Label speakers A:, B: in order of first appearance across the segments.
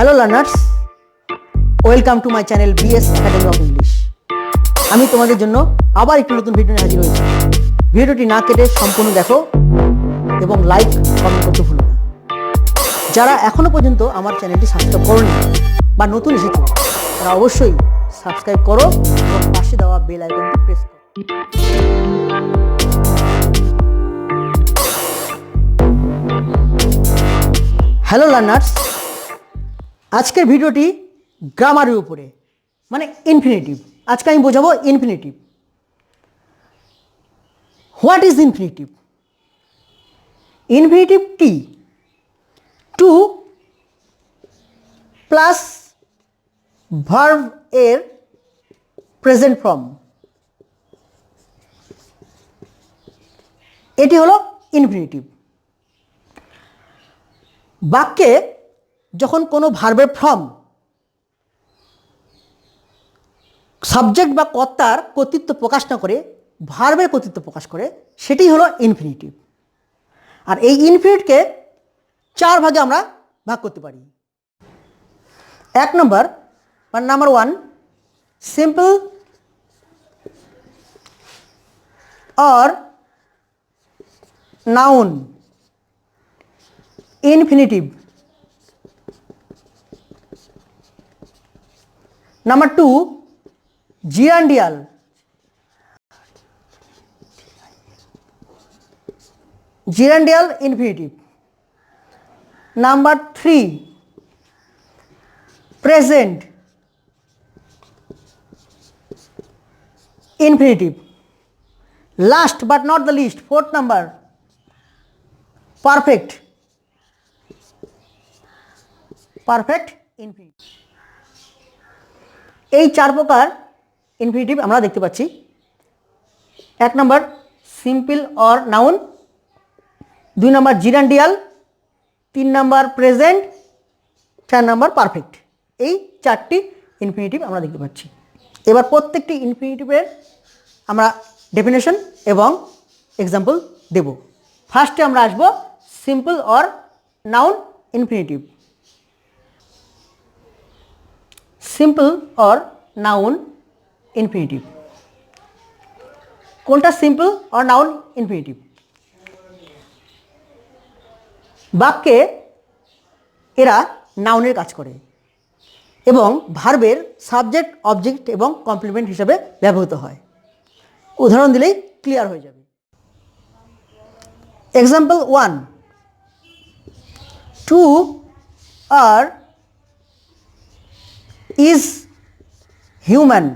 A: Hello learners, welcome to my channel BS academy of English. আমি তোমাদের জন্য আবার একটি নতুন ভিডিও নিয়ে হাজির হয়েছি। ভিডিওটি না কেটে সম্পূর্ণ দেখো এবং লাইক কমেন্ট করতে ভুলো না। যারা এখনও পর্যন্ত আমার চ্যানেলটি সাবস্ক্রাইব করোনি বা নতুন এসেছো তারা অবশ্যই সাবস্ক্রাইব করো এবং পাশে দেওয়া বেল আইকনটি প্রেস করো। হ্যালো লার্নার্স, আজকের ভিডিওটি গ্রামারের উপরে, মানে ইনফিনিটিভ। আজকে আমি বোঝাবো infinitive. What is infinitive? Infinitive কি? টু প্লাস ভার্ব এর প্রেজেন্ট ফর্ম, এটি হলো ইনফিনিটিভ। বাক্যে যখন কোনো ভার্বের ফর্ম সাবজেক্ট বা কর্তার কর্তৃত্ব প্রকাশ না করে ভার্বের কর্তৃত্ব প্রকাশ করে, সেটি হলো ইনফিনিটিভ। আর এই ইনফিনিটকে চার ভাগে আমরা ভাগ করতে পারি। এক নম্বর মানে number one, simple or noun infinitive. Number two, gerundial. Gerundial infinitive. Number three, present infinitive. Last but not the least, fourth number, perfect. Perfect infinitive. এই চার প্রকার ইনফিনিটিভ আমরা দেখতে পাচ্ছি। এক নম্বর সিম্পল অর নাউন, দুই নম্বর জিরান্ডিয়াল, তিন নম্বর প্রেজেন্ট, চার নম্বর পারফেক্ট। এই চারটি ইনফিনিটিভ আমরা দেখতে পাচ্ছি। এবার প্রত্যেকটি ইনফিনিটিভের আমরা ডেফিনেশন এবং এক্সাম্পল দেব। ফার্স্টে আমরা আসব simple or noun infinitive. Simple or noun infinitive. কোনটা সিম্পল অর নাউন ইনফিনিটিভ? বাক্যে এরা নাউনের কাজ করে এবং ভার্বের সাবজেক্ট, অবজেক্ট এবং কমপ্লিমেন্ট হিসাবে ব্যবহৃত হয়। উদাহরণ দিলেই ক্লিয়ার হয়ে যাবে। Example one, to err is human.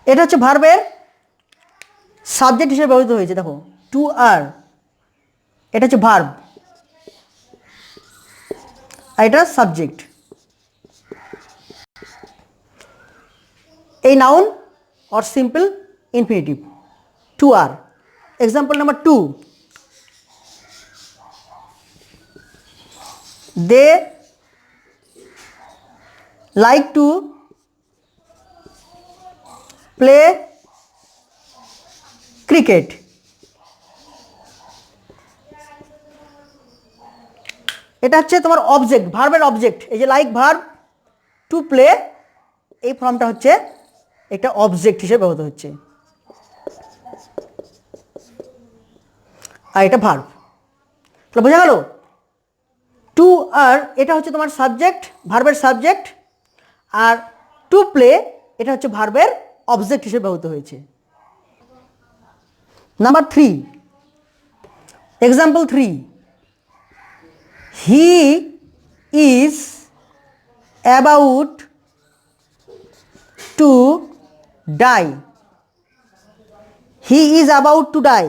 A: এটা হচ্ছে ভার্বের সাবজেক্ট হিসেবে ব্যবহৃত হয়েছে। দেখো, টু আর, এটা হচ্ছে ভার্ব আর এটা সাবজেক্ট। এই noun or simple infinitive, to err. Example number two, they like to play cricket. এটা হচ্ছে তোমার অবজেক্ট, ভার্বের অবজেক্ট। এই যে লাইক ভার্ব, টু প্লে, এই ফর্মটা হচ্ছে একটা অবজেক্ট হিসেবে ব্যবহৃত হচ্ছে আর এটা ভার্ব। তাহলে বোঝা গেল? টু আর এটা হচ্ছে তোমার সাবজেক্ট, ভার্বের সাবজেক্ট, আর টু প্লে এটা হচ্ছে ভার্বের অবজেক্ট হিসেবে ব্যবহৃত হয়েছে। Number three, example three, he is about to die. He is about to die,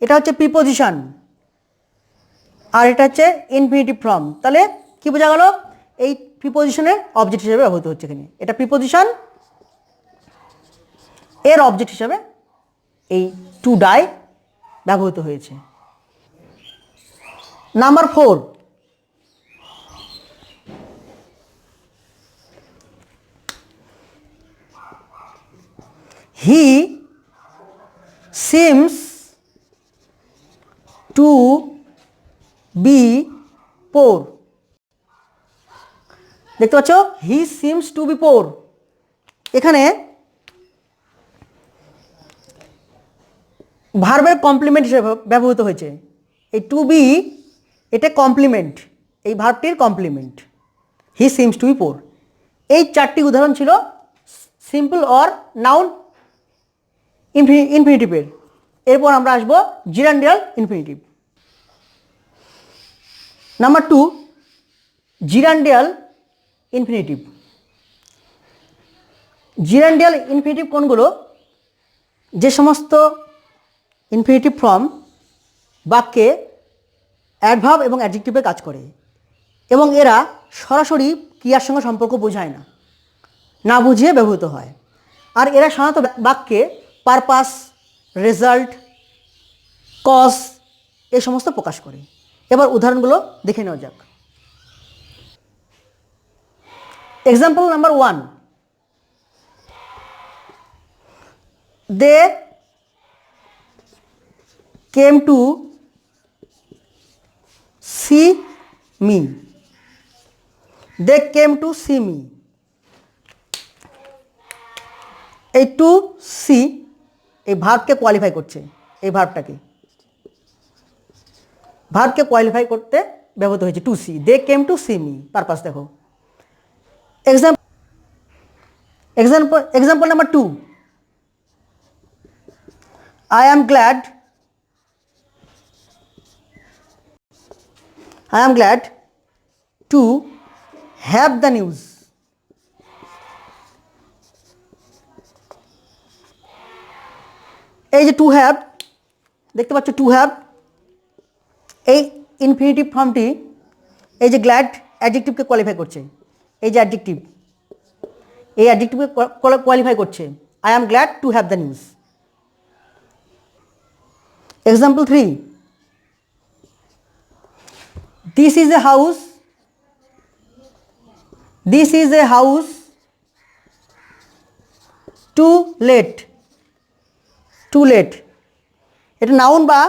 A: এটা হচ্ছে প্রিপোজিশন আর এটা হচ্ছে ইনফিনিটিভ ফর্ম। তাহলে কি বোঝা গেল? এই প্রিপোজিশনের অবজেক্ট হিসেবে ব্যবহৃত হচ্ছে এখানে। এটা প্রিপোজিশন, এর অবজেক্ট হিসেবে এই টু ডাই ব্যবহৃত হয়েছে। Number four, he seems to be পোর। দেখতে পাচ্ছ হি সিমস টু বি পোর। এখানে ভার্বের কমপ্লিমেন্ট হিসেবে ব্যবহৃত হয়েছে। এই টু বি এটা কমপ্লিমেন্ট, এই ভার্বটির complement. He seems to be poor. এই 4টি উদাহরণ ছিল সিম্পল অর নাউন ইনফিনিটিভের। এরপর আমরা আসবো gerundial infinitive. Number 2, gerundial infinitive. Gerundial infinitive কোনগুলো? যে সমস্ত ইনফিনিটিভ ফর্ম বাক্যে অ্যাডভার্ব এবং অ্যাডজেক্টিভে কাজ করে এবং এরা সরাসরি ক্রিয়ার সঙ্গে সম্পর্ক বোঝায় না, না বুঝিয়ে ব্যবহৃত হয়। আর এরা সাধারণত বাক্যে পারপাস, রেজাল্ট, কজ এই সমস্ত প্রকাশ করে। এবার উদাহরণগুলো দেখে নেওয়া যাক। Example number 1, they came to see me. They came to see me. এই টু সি এই ভার্বকে কোয়ালিফাই করছে। এই ভার্বটাকে কোয়ালিফাই করতে ব্যবহৃত হয়েছে to see. They came to see me, purpose দেখো। Example number 2, I am glad to have the news. এই যে টু হ্যাভ দেখতে পাচ্ছ, টু হ্যাভ এই ইনফিনিটিভ ফর্মটি এই যে গ্ল্যাড অ্যাডজেক্টিভকে কোয়ালিফাই করছে। এই যে অ্যাডজেক্টিভ, এই অ্যাডজেক্টিভকে কোয়ালিফাই করছে। I am glad to have the news. Example 3, this is a house too late. এটা নাউন বা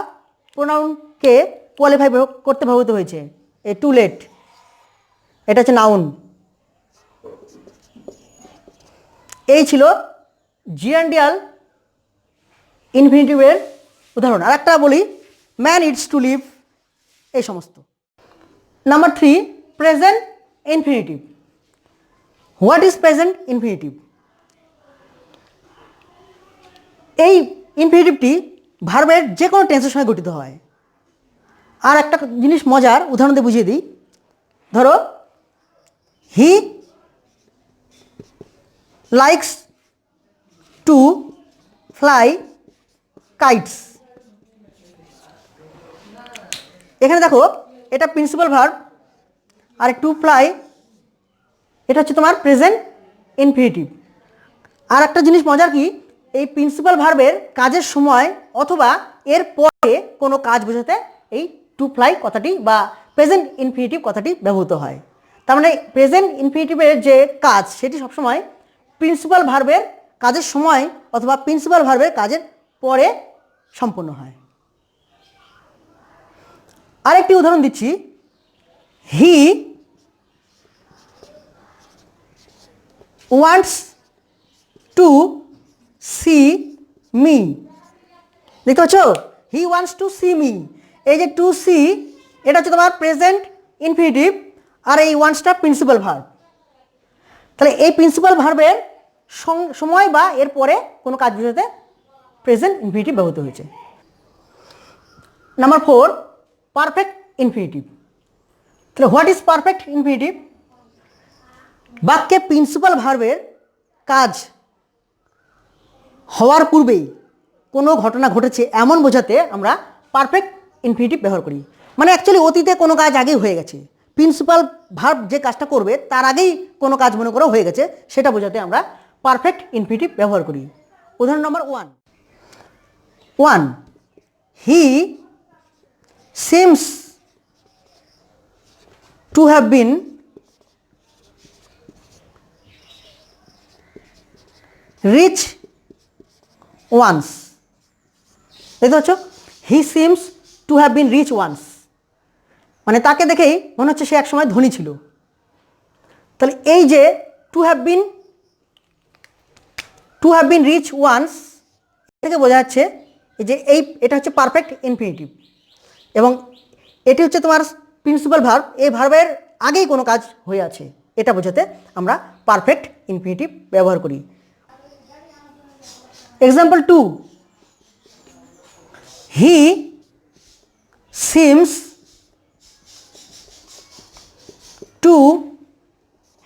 A: প্রোনাউনকে কোয়ালিফাই করতে ব্যবহৃত হয়েছে। এই টু লেট এটা হচ্ছে নাউন। এই ছিল জিরান্ডিয়াল ইনফিনিটিভের উদাহরণ। আর একটা বলি, ম্যান ইটস টু লিভ, এই সমস্ত। Number 3, present infinitive. What is present infinitive? এই ইনফিনিটিভটি ভার্বের যে কোনো টেন্সের সঙ্গে গঠিত হয়। আর একটা জিনিস মজার উদাহরণ দিয়ে বুঝিয়ে দিই। ধরো, he likes to fly kites. এখানে দেখো এটা প্রিন্সিপাল ভার্ব, আর টু ফ্লাই এটা হচ্ছে তোমার প্রেজেন্ট ইনফিনিটিভ। আর একটা জিনিস মজার কি, এই প্রিন্সিপাল ভার্বের কাজের সময় অথবা এর পরে কোনো কাজ বোঝাতে এই টু ফ্লাই কথাটি বা প্রেজেন্ট ইনফিনিটিভ কথাটি ব্যবহৃত হয়। তার মানে প্রেজেন্ট ইনফিনিটিভের যে কাজ সেটি সবসময় প্রিন্সিপাল ভার্বের কাজের সময় অথবা প্রিন্সিপাল ভার্বের কাজের পরে সম্পন্ন হয়। আরেকটি উদাহরণ দিচ্ছি, he wants to see me. দেখতে পাচ্ছ, he wants to see me. এই যে টু সি এটা হচ্ছে তোমার প্রেজেন্ট ইনফিনিটিভ, আর এই ওয়ান্টসটা প্রিন্সিপাল ভার্ব। তাহলে এই প্রিন্সিপাল ভার্বের সময় বা এর পরে কোনো কাজ বোঝাতে প্রেজেন্ট ইনফিনিটিভ ব্যবহৃত হয়েছে। Number 4, perfect infinitive. তাহলে হোয়াট ইজ পারফেক্ট ইনফিনিটিভ? বাক্যে প্রিন্সিপাল ভার্বের কাজ হওয়ার পূর্বেই কোনো ঘটনা ঘটেছে এমন বোঝাতে আমরা পারফেক্ট ইনফিনিটিভ ব্যবহার করি। মানে অ্যাকচুয়ালি অতীতে কোনো কাজ আগেই হয়ে গেছে, প্রিন্সিপাল ভার্ব যে কাজটা করবে তার আগেই কোনো কাজ মনে করা হয়ে গেছে, সেটা বোঝাতে আমরা পারফেক্ট ইনফিনিটিভ ব্যবহার করি। উদাহরণ number 1, he seems to have been rich once. দেখতে পাচ্ছ, he seems to have been rich once. মানে তাকে দেখেই মনে হচ্ছে সে একসময় ধনী ছিল। তাহলে এই যে to have been rich once থেকে বোঝা যাচ্ছে যে এটা হচ্ছে পারফেক্ট ইনফিনিটিভ, এবং এটি হচ্ছে তোমার প্রিন্সিপাল ভার্ব, এই ভার্বের আগেই কোনো কাজ হয়ে আছে, এটা বোঝাতে আমরা পারফেক্ট ইনফিনিটিভ ব্যবহার করি। Example 2, he seems to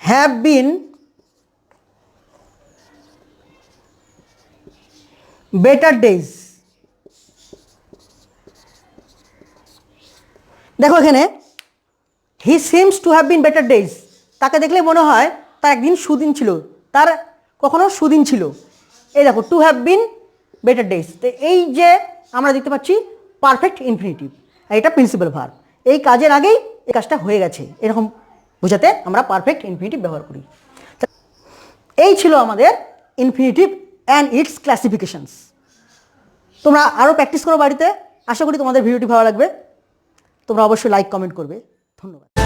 A: have bin better days. দেখো এখানে হি seems to have bin better days, তাকে দেখলে মনে হয় তার একদিন সুদিন ছিল, তার কখনো সুদিন ছিল। এই দেখো two have bin better days, তো এই যে আমরা দেখতে পাচ্ছি পারফেক্ট ইনফিনিটিভ, এটা প্রিন্সিপাল ভার্ব, এই কাজের আগেই এই কাজটা হয়ে গেছে, এরকম বোঝাতে আমরা পারফেক্ট ইনফিনিটিভ ব্যবহার করি। এই ছিল আমাদের ইনফিনিটিভ অ্যান্ড ইটস ক্লাসিফিকেশনস। তোমরা আরও প্র্যাকটিস করো বাড়িতে, আশা করি তোমাদের ভিডিওটি ভালো লাগবে। তোমরা অবশ্যই লাইক কমেন্ট করবে। ধন্যবাদ।